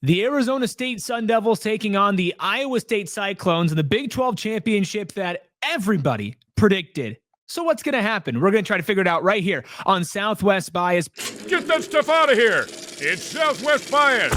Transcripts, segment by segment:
The Arizona State Sun Devils taking on the Iowa State Cyclones in the Big 12 championship that everybody predicted. So what's going to happen? We're going to try to figure it out right here on Southwest Bias. Get that stuff out of here. It's Southwest Bias.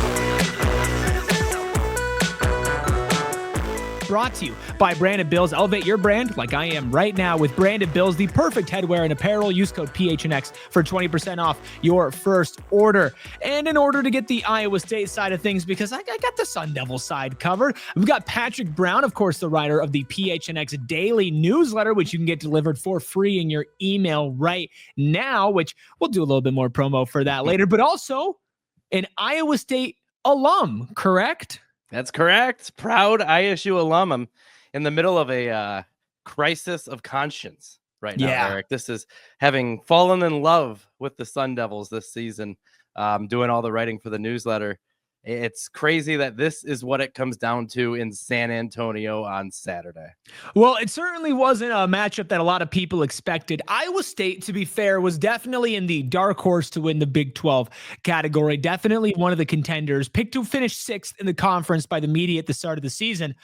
Brought to you by Branded Bills. Elevate your brand like I am right now with Branded Bills, the perfect headwear and apparel. Use code PHNX for 20% off your first order. And in order to get the Iowa State side of things, because I got the Sun Devil side covered, we've got Patrick Brown, of course, the writer of the PHNX daily newsletter, which you can get delivered for free in your email right now, which we'll do a little bit more promo for that later, but also an Iowa State alum, correct? That's correct. Proud ISU alum. I'm in the middle of a crisis of conscience right now, Eric. This is having fallen in love with the Sun Devils this season, doing all the writing for the newsletter. It's crazy that this is what it comes down to in San Antonio on Saturday. Well, it certainly wasn't a matchup that a lot of people expected. Iowa State, to be fair, was definitely in the dark horse to win the Big 12 category. Definitely one of the contenders, picked to finish 6th in the conference by the media at the start of the season.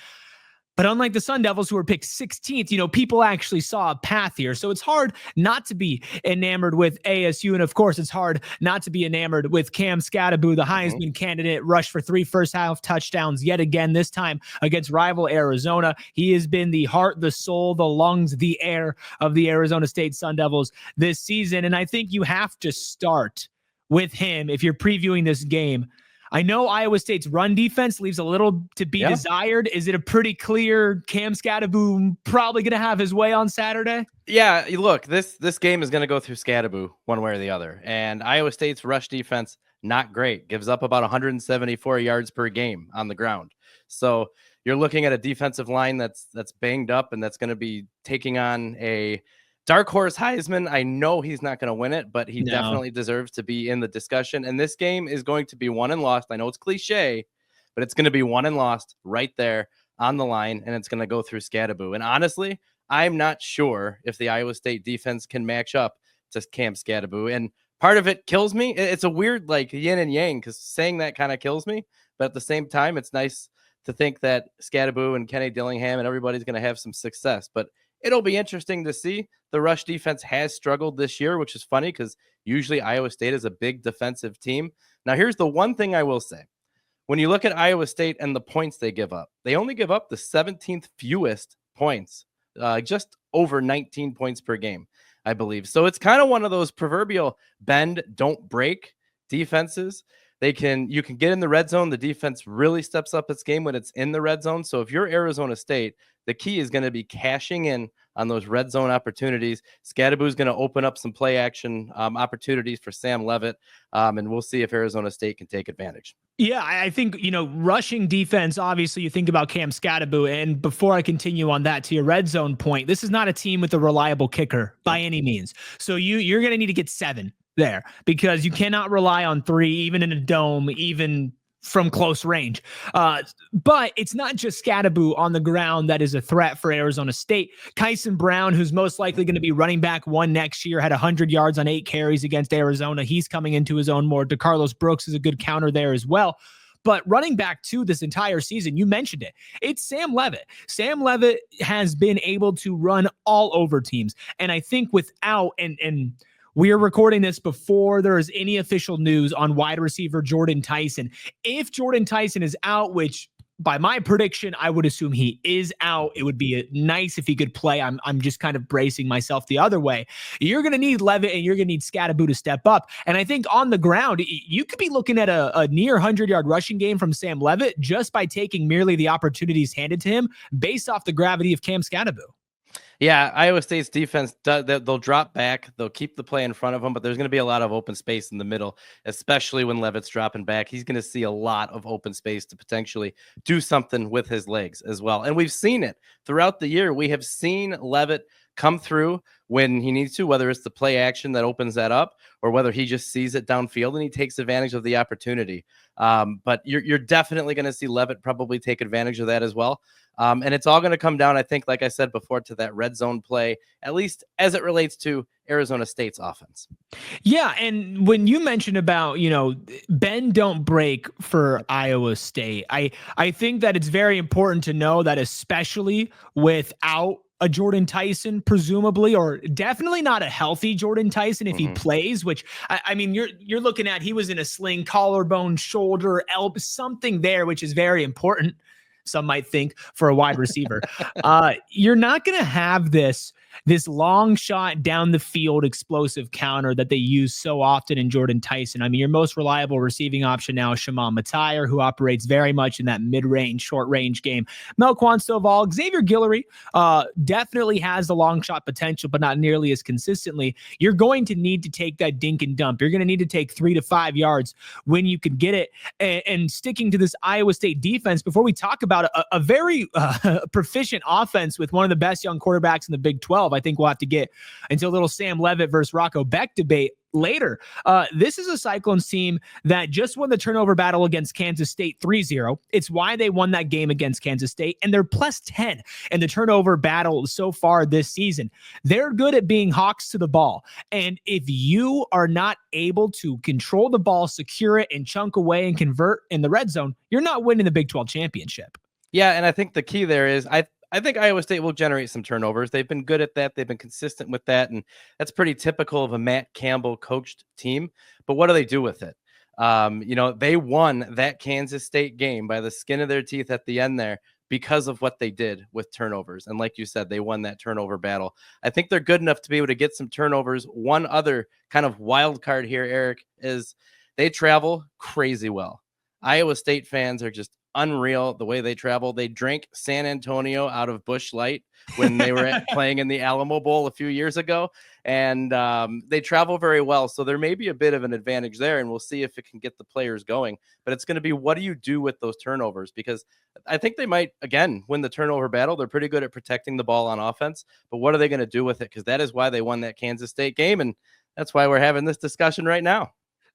But unlike the Sun Devils, who were picked 16th, people actually saw a path here. So it's hard not to be enamored with ASU. And of course, it's hard not to be enamored with Cam Skattebo, the Heisman candidate, rushed for 3 first-half touchdowns yet again, this time against rival Arizona. He has been the heart, the soul, the lungs, the air of the Arizona State Sun Devils this season. And I think you have to start with him if you're previewing this game. I know Iowa State's run defense leaves a little to be desired. Is it a pretty clear Cam Skattebo probably going to have his way on Saturday? Yeah, look, this game is going to go through Skattebo one way or the other. And Iowa State's rush defense, not great. Gives up about 174 yards per game on the ground. So you're looking at a defensive line that's banged up and that's going to be taking on a dark horse Heisman. I know he's not going to win it, but he definitely deserves to be in the discussion. And this game is going to be won and lost. I know it's cliche, but it's going to be won and lost right there on the line, and it's going to go through Skattebo. And honestly, I'm not sure if the Iowa State defense can match up to Cam Skattebo. And part of it kills me. It's a weird like yin and yang, because saying that kind of kills me. But at the same time, it's nice to think that Skattebo and Kenny Dillingham and everybody's going to have some success. But it'll be interesting to see. The rush defense has struggled this year, which is funny because usually Iowa State is a big defensive team. Now, here's the one thing I will say. When you look at Iowa State and the points they give up, they only give up the 17th fewest points, just over 19 points per game, I believe. So it's kind of one of those proverbial bend, don't break defenses. You can get in the red zone. The defense really steps up its game when it's in the red zone. So if you're Arizona State, the key is going to be cashing in on those red zone opportunities. Skattebo is going to open up some play action opportunities for Sam Leavitt, and we'll see if Arizona State can take advantage. Yeah, I think, rushing defense, obviously you think about Cam Skattebo, and before I continue on that to your red zone point, this is not a team with a reliable kicker by any means. So you're going to need to get 7 there because you cannot rely on 3, even in a dome, even from close range. But it's not just Skattebo on the ground that is a threat for Arizona State. Tyson Brown, who's most likely going to be running back 1 next year, had 100 yards on 8 carries against Arizona. He's coming into his own more. DeCarlos Brooks is a good counter there as well. But running back to this entire season, you mentioned it. It's Sam Leavitt. Sam Leavitt has been able to run all over teams. And I think without, and we're recording this before there is any official news on wide receiver Jordan Tyson. If Jordan Tyson is out, which by my prediction, I would assume he is out, it would be nice if he could play. I'm just kind of bracing myself the other way. You're going to need Leavitt and you're going to need Skattebo to step up. And I think on the ground, you could be looking at a near 100-yard rushing game from Sam Leavitt just by taking merely the opportunities handed to him based off the gravity of Cam Skattebo. Yeah, Iowa State's defense, they'll drop back. They'll keep the play in front of them, but there's going to be a lot of open space in the middle, especially when Leavitt's dropping back. He's going to see a lot of open space to potentially do something with his legs as well. And we've seen it throughout the year. We have seen Leavitt come through when he needs to, whether it's the play action that opens that up or whether he just sees it downfield and he takes advantage of the opportunity. But you're definitely going to see Leavitt probably take advantage of that as well. And it's all going to come down, I think, like I said before, to that red zone play, at least as it relates to Arizona State's offense. Yeah, and when you mentioned about, bend don't break for Iowa State, I think that it's very important to know that, especially without a Jordan Tyson, presumably, or definitely not a healthy Jordan Tyson if he plays, which I mean, you're looking at, he was in a sling, collarbone, shoulder, elbow, something there, which is very important. Some might think for a wide receiver. You're not going to have this long shot down the field explosive counter that they use so often in Jordan Tyson. I mean, your most reliable receiving option now is Shimon Matire, who operates very much in that mid-range, short-range game. Melquan Stovall, Xavier Guillory definitely has the long shot potential, but not nearly as consistently. You're going to need to take that dink and dump. You're going to need to take 3 to 5 yards when you can get it. And sticking to this Iowa State defense, before we talk about a very proficient offense with one of the best young quarterbacks in the Big 12, I think we'll have to get into a little Sam Leavitt versus Rocco Becht debate later. This is a Cyclones team that just won the turnover battle against Kansas State 3-0. It's why they won that game against Kansas State, and they're plus 10 in the turnover battle so far this season. They're good at being hawks to the ball, and if you are not able to control the ball, secure it, and chunk away and convert in the red zone, you're not winning the Big 12 championship. Yeah, and I think the key there is I think Iowa State will generate some turnovers. They've been good at that. They've been consistent with that, and that's pretty typical of a Matt Campbell coached team. But what do they do with it? They won that Kansas State game by the skin of their teeth at the end there because of what they did with turnovers. And like you said, they won that turnover battle. I think they're good enough to be able to get some turnovers. One other kind of wild card here, Eric, is they travel crazy well. Iowa State fans are just unreal the way they travel. They drank San Antonio out of Busch Light when they were playing in the Alamo Bowl a few years ago, and they travel very well. So there may be a bit of an advantage there, and we'll see if it can get the players going. But it's going to be, what do you do with those turnovers? Because I think they might, again, win the turnover battle. They're pretty good at protecting the ball on offense, but what are they going to do with it? Because that is why they won that Kansas State game, and that's why we're having this discussion right now.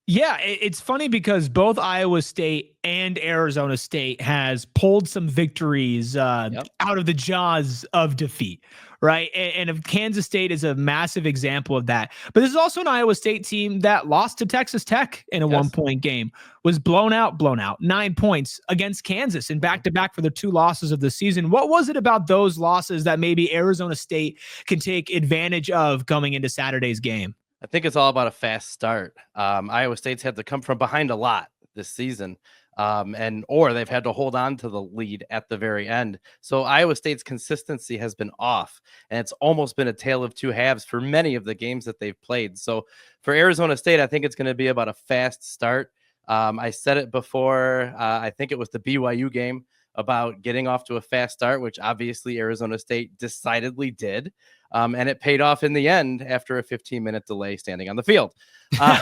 Yeah, it's funny because both Iowa State and Arizona State has pulled some victories out of the jaws of defeat, right? And Kansas State is a massive example of that. But this is also an Iowa State team that lost to Texas Tech in a one-point game, was blown out, 9 points against Kansas in back-to-back for the 2 losses of the season. What was it about those losses that maybe Arizona State can take advantage of coming into Saturday's game? I think it's all about a fast start. Iowa State's had to come from behind a lot this season, or they've had to hold on to the lead at the very end. So Iowa State's consistency has been off, and it's almost been a tale of two halves for many of the games that they've played. So for Arizona State, I think it's going to be about a fast start. I said it before. I think it was the BYU game about getting off to a fast start, which obviously Arizona State decidedly did. And it paid off in the end after a 15-minute delay standing on the field. So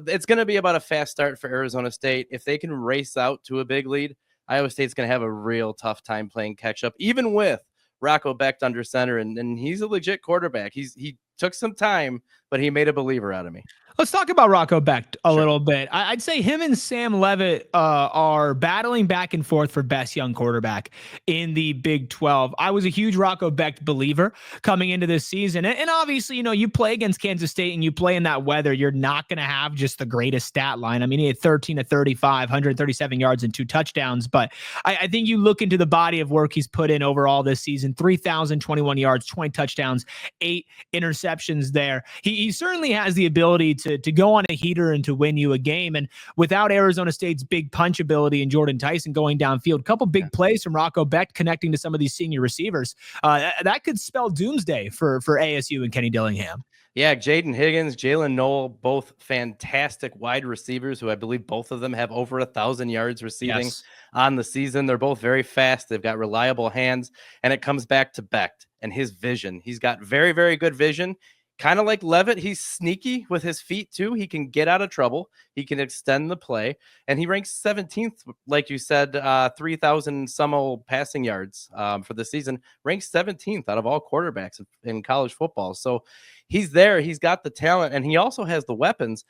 it's going to be about a fast start for Arizona State. If they can race out to a big lead, Iowa State's going to have a real tough time playing catch up, even with Rocco Becht under center. And he's a legit quarterback. He took some time, but he made a believer out of me. Let's talk about Rocco Becht a little bit. I'd say him and Sam Leavitt are battling back and forth for best young quarterback in the Big 12. I was a huge Rocco Becht believer coming into this season. And obviously, you play against Kansas State and you play in that weather, you're not going to have just the greatest stat line. I mean, he had 13 to 35, 137 yards and 2 touchdowns. But I think you look into the body of work he's put in overall this season, 3,021 yards, 20 touchdowns, 8 interceptions there. He certainly has the ability to go on a heater and to win you a game. And without Arizona State's big punch ability and Jordan Tyson going downfield, a couple big plays from Rocco Becht connecting to some of these senior receivers, that could spell doomsday for ASU and Kenny Dillingham. Yeah, Jaden Higgins, Jalen Noel, both fantastic wide receivers who I believe both of them have over 1,000 yards receiving on the season. They're both very fast. They've got reliable hands, and it comes back to Becht and his vision. He's got very, very good vision. kind of like Leavitt, he's sneaky with his feet too. He can get out of trouble. He can extend the play, and he ranks 17th, like you said, 3,000 some old passing yards for the season. Ranks 17th out of all quarterbacks in college football. So he's there. He's got the talent, and he also has the weapons.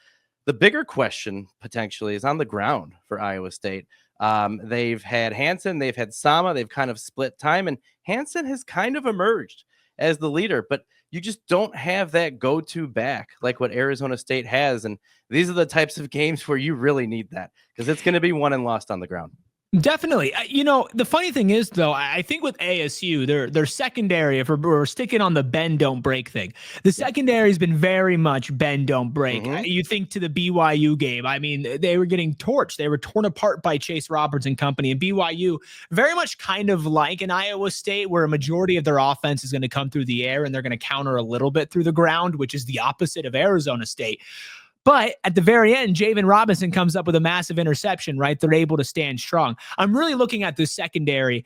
The bigger question potentially is on the ground for Iowa State. They've had Hansen, they've had Sama, they've kind of split time, and Hansen has kind of emerged as the leader, but you just don't have that go-to back like what Arizona State has. And these are the types of games where you really need that, because it's going to be won and lost on the ground. Definitely. The funny thing is, though, I think with ASU, their secondary, if we're sticking on the bend, don't break thing, the secondary has been very much bend, don't break. You think to the BYU game, I mean, they were getting torched. They were torn apart by Chase Roberts and company. And BYU, very much kind of like an Iowa State, where a majority of their offense is going to come through the air and they're going to counter a little bit through the ground, which is the opposite of Arizona State. But at the very end, Javen Robinson comes up with a massive interception, right? They're able to stand strong. I'm really looking at the secondary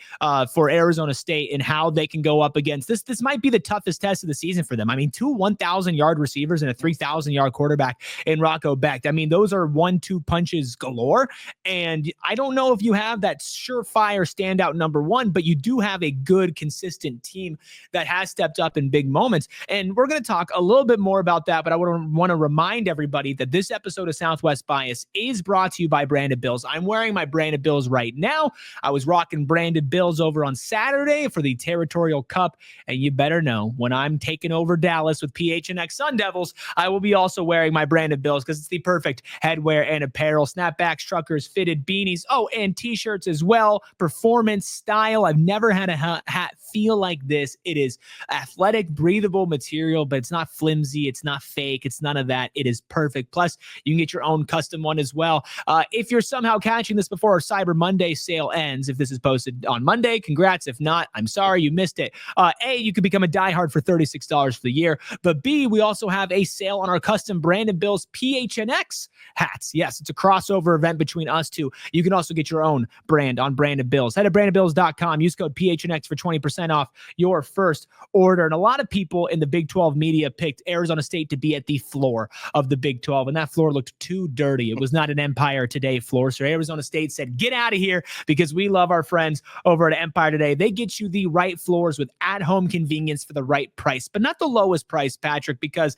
for Arizona State and how they can go up against this. This might be the toughest test of the season for them. I mean, 2 1,000-yard receivers and a 3,000-yard quarterback in Rocco Becht. I mean, those are 1-2 punches galore. And I don't know if you have that surefire standout number one, but you do have a good, consistent team that has stepped up in big moments. And we're going to talk a little bit more about that, but I want to remind everybody that this episode of Southwest Bias is brought to you by Branded Bills. I'm wearing my Branded Bills right now. I was rocking Branded Bills over on Saturday for the Territorial Cup, and you better know when I'm taking over Dallas with PHNX Sun Devils, I will be also wearing my Branded Bills, because it's the perfect headwear and apparel. Snapbacks, truckers, fitted beanies, and t-shirts as well. Performance style. I've never had a hat feel like this. It is athletic, breathable material, but it's not flimsy. It's not fake. It's none of that. It is perfect. Plus, you can get your own custom one as well. If you're somehow catching this before our Cyber Monday sale ends, if this is posted on Monday, congrats. If not, I'm sorry you missed it. A, you can become a diehard for $36 for the year. But B, we also have a sale on our custom Branded Bills PHNX hats. Yes, it's a crossover event between us two. You can also get your own brand on Branded Bills. Head to brandedbills.com. Use code PHNX for 20% off your first order. And a lot of people in the Big 12 media picked Arizona State to be at the floor of the Big 12, and that floor looked too dirty. It was not an Empire Today floor. So Arizona State said, get out of here, because we love our friends over at Empire Today. They get you the right floors with at-home convenience for the right price, but not the lowest price, Patrick, because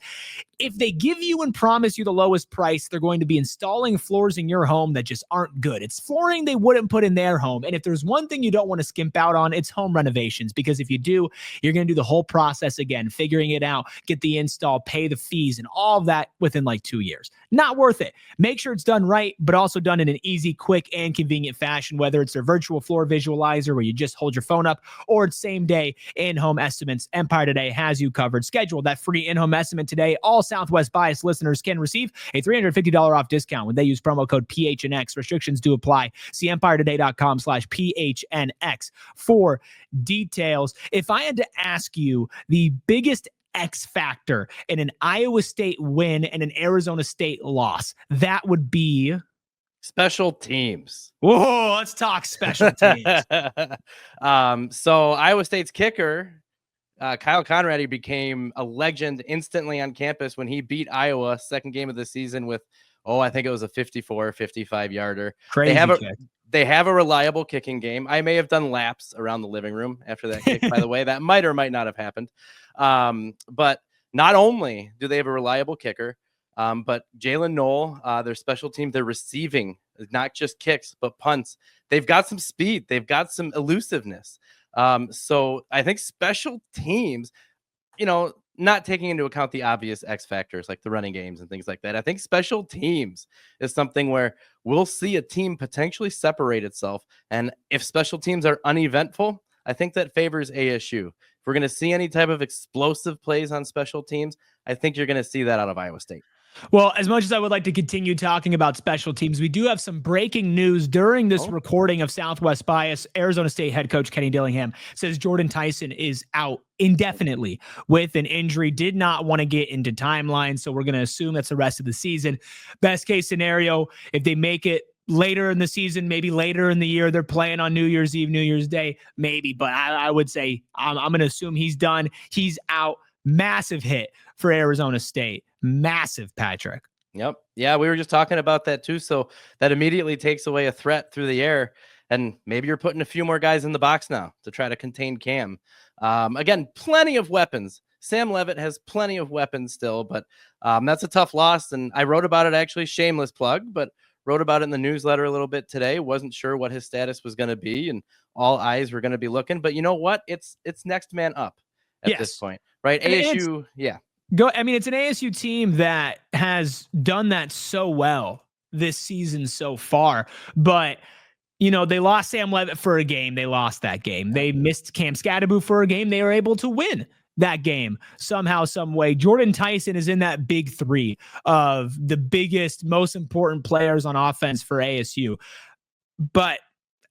if they give you and promise you the lowest price, they're going to be installing floors in your home that just aren't good. It's flooring they wouldn't put in their home. And if there's one thing you don't want to skimp out on, it's home renovations, because if you do, you're going to do the whole process again, figuring it out, get the install, pay the fees, and all of that within like 2 years. Not worth it. Make sure it's done right, but also done in an easy, quick, and convenient fashion, whether it's their virtual floor visualizer where you just hold your phone up, or it's same day in-home estimates. Empire Today has you covered. Schedule that free in-home estimate today. All Southwest Bias listeners can receive a $350 off discount when they use promo code PHNX. Restrictions do apply. See empiretoday.com/PHNX for details. If I had to ask you the biggest X factor in an Iowa State win and an Arizona State loss, that would be special teams. Whoa, let's talk special teams. So Iowa State's kicker, Kyle Conrad, became a legend instantly on campus when he beat Iowa second game of the season with, I think it was a 54, 55 yarder. Crazy kick. They have a reliable kicking game. I may have done laps around the living room after that kick, by the way. That might or might not have happened. But not only do they have a reliable kicker, but Jalen Knoll, their special team, their receiving, not just kicks, but punts. They've got some speed. They've got some elusiveness. So I think special teams, not taking into account the obvious X factors like the running games and things like that, I think special teams is something where we'll see a team potentially separate itself. And if special teams are uneventful, I think that favors ASU. If we're going to see any type of explosive plays on special teams, I think you're going to see that out of Iowa State. Well, as much as I would like to continue talking about special teams, we do have some breaking news during this recording of Southwest Bias. Arizona State head coach Kenny Dillingham says Jordan Tyson is out indefinitely with an injury. Did not want to get into timelines, so we're going to assume that's the rest of the season. Best case scenario, if they make it later in the season, maybe later in the year, they're playing on New Year's Eve, New Year's Day, maybe. But I would say I'm going to assume he's done. He's out. Massive hit for Arizona State. Massive, Patrick. Yep. Yeah, we were just talking about that too. So that immediately takes away a threat through the air. And maybe you're putting a few more guys in the box now to try to contain Cam. Again, plenty of weapons. Sam Leavitt has plenty of weapons still, but that's a tough loss. And I wrote about it, actually, shameless plug, but wrote about it in the newsletter a little bit today. Wasn't sure what his status was going to be, and all eyes were going to be looking. But you know what? It's next man up at this point, right? And ASU, yeah. It's an ASU team that has done that so well this season so far, but they lost Sam Leavitt for a game. They lost that game. They missed Cam Skattebo for a game. They were able to win that game somehow, some way. Jordan Tyson is in that big three of the biggest, most important players on offense for ASU. But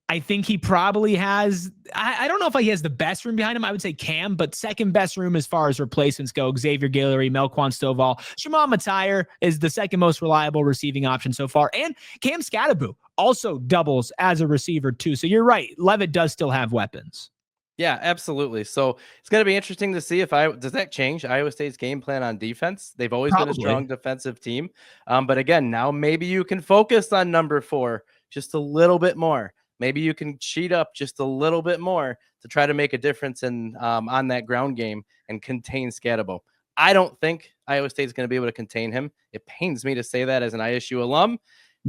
I think he probably has, I don't know if he has the best room behind him. I would say Cam, but second best room as far as replacements go. Xavier Guillory, Melquan Stovall. Shimon Matire is the second most reliable receiving option so far. And Cam Skattebo also doubles as a receiver too. So you're right. Leavitt does still have weapons. Yeah, absolutely. So it's going to be interesting to see does that change Iowa State's game plan on defense? They've always been a strong defensive team. But again, now maybe you can focus on number 4 just a little bit more. Maybe you can cheat up just a little bit more to try to make a difference in on that ground game and contain Skattebo. I don't think Iowa State's going to be able to contain him. It pains me to say that as an ISU alum.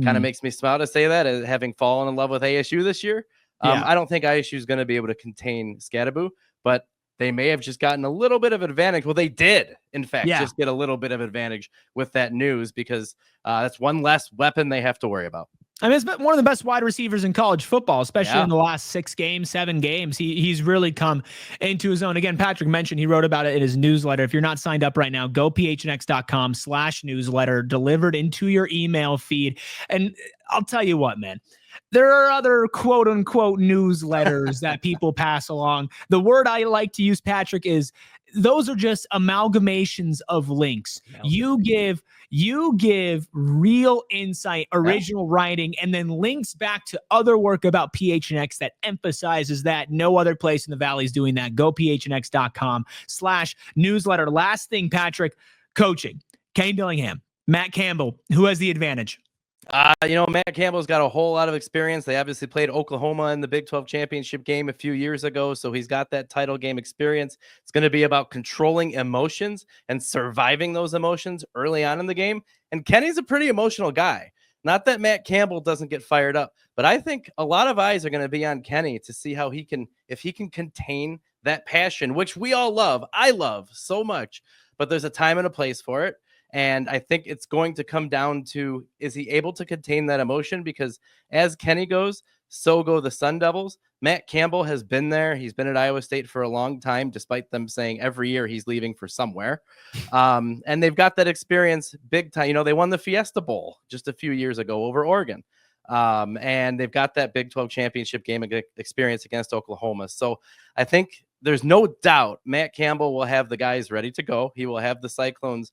Kind of makes me smile to say that, as having fallen in love with ASU this year. I don't think ISU is going to be able to contain Skattebo, but they may have just gotten a little bit of advantage. Well, they did, in fact, just get a little bit of advantage with that news, because that's one less weapon they have to worry about. I mean, it's been one of the best wide receivers in college football, especially in the last 6 games, 7 games. He's really come into his own. Again, Patrick mentioned he wrote about it in his newsletter. If you're not signed up right now, go phnx.com/newsletter, delivered into your email feed. And I'll tell you what, man. There are other quote unquote newsletters that people pass along. The word I like to use, Patrick, is those are just amalgamations of links. You give real insight, original writing, and then links back to other work about PHNX that emphasizes that. No other place in the Valley is doing that. Go phnx.com/newsletter. Last thing, Patrick, coaching. Kane Dillingham, Matt Campbell, who has the advantage? Matt Campbell's got a whole lot of experience. They obviously played Oklahoma in the Big 12 championship game a few years ago, so he's got that title game experience. It's going to be about controlling emotions and surviving those emotions early on in the game. And Kenny's a pretty emotional guy. Not that Matt Campbell doesn't get fired up, but I think a lot of eyes are going to be on Kenny to see how if he can contain that passion, which we all love. I love so much, but there's a time and a place for it. And I think it's going to come down to, is he able to contain that emotion? Because as Kenny goes, so go the Sun Devils. Matt Campbell has been there. He's been at Iowa State for a long time, despite them saying every year he's leaving for somewhere. And they've got that experience big time. They won the Fiesta Bowl just a few years ago over Oregon. And they've got that Big 12 championship game experience against Oklahoma. So I think there's no doubt Matt Campbell will have the guys ready to go. He will have the Cyclones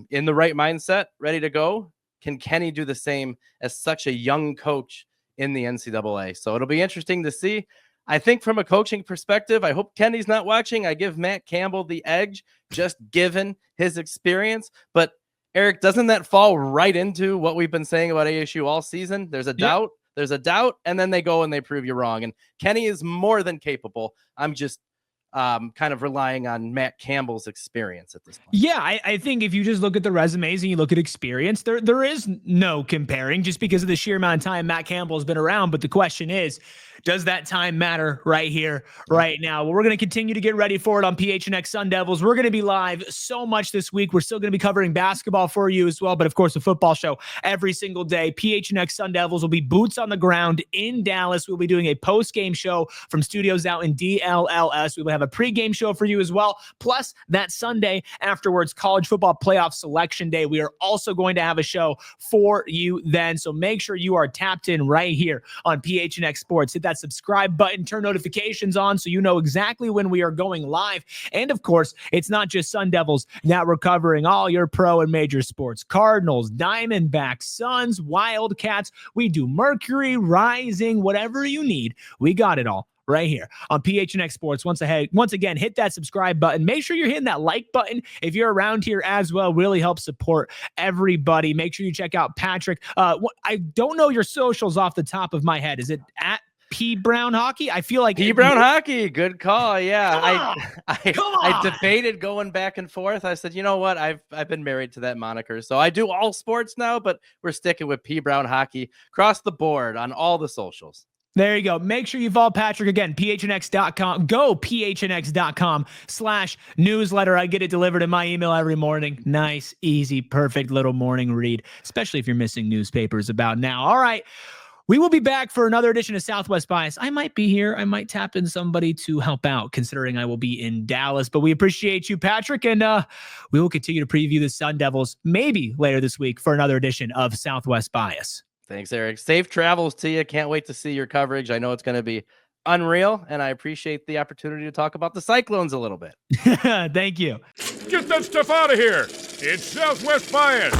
in the right mindset, ready to go. Can Kenny do the same as such a young coach in the NCAA? So it'll be interesting to see. I think from a coaching perspective, I hope Kenny's not watching. I give Matt Campbell the edge, just given his experience. But Eric, doesn't that fall right into what we've been saying about ASU all season? There's a doubt, and then they go and they prove you wrong. And Kenny is more than capable. I'm just kind of relying on Matt Campbell's experience at this point. Yeah, I think if you just look at the resumes and you look at experience, there is no comparing just because of the sheer amount of time Matt Campbell has been around. But the question is, does that time matter right here, right now? Well, we're going to continue to get ready for it on PHNX Sun Devils. We're going to be live so much this week. We're still going to be covering basketball for you as well, but of course, a football show every single day. PHNX Sun Devils will be boots on the ground in Dallas. We'll be doing a post-game show from studios out in DLLS. We will have a pregame show for you as well. Plus, that Sunday afterwards, college football playoff selection day. We are also going to have a show for you then. So make sure you are tapped in right here on PHNX Sports. Hit that subscribe button, turn notifications on so you know exactly when we are going live. And of course, it's not just Sun Devils that we're covering, all your pro and major sports. Cardinals, Diamondbacks, Suns, Wildcats. We do Mercury, Rising, whatever you need. We got it all right here on PHNX Sports. Once again, hit that subscribe button. Make sure you're hitting that like button if you're around here as well. Really helps support everybody. Make sure you check out Patrick. I don't know your socials off the top of my head. Is it at P Brown Hockey? I feel like P Brown Hockey. Good call. Yeah. I debated going back and forth. I said, you know what? I've been married to that moniker. So I do all sports now, but we're sticking with P Brown Hockey across the board on all the socials. There you go. Make sure you follow Patrick again, phnx.com. Go phnx.com/newsletter. I get it delivered in my email every morning. Nice, easy, perfect little morning read, especially if you're missing newspapers about now. All right. We will be back for another edition of Southwest Bias. I might be here. I might tap in somebody to help out, considering I will be in Dallas. But we appreciate you, Patrick, and we will continue to preview the Sun Devils maybe later this week for another edition of Southwest Bias. Thanks, Eric. Safe travels to you. Can't wait to see your coverage. I know it's going to be unreal, and I appreciate the opportunity to talk about the Cyclones a little bit. Thank you. Get that stuff out of here. It's Southwest Bias.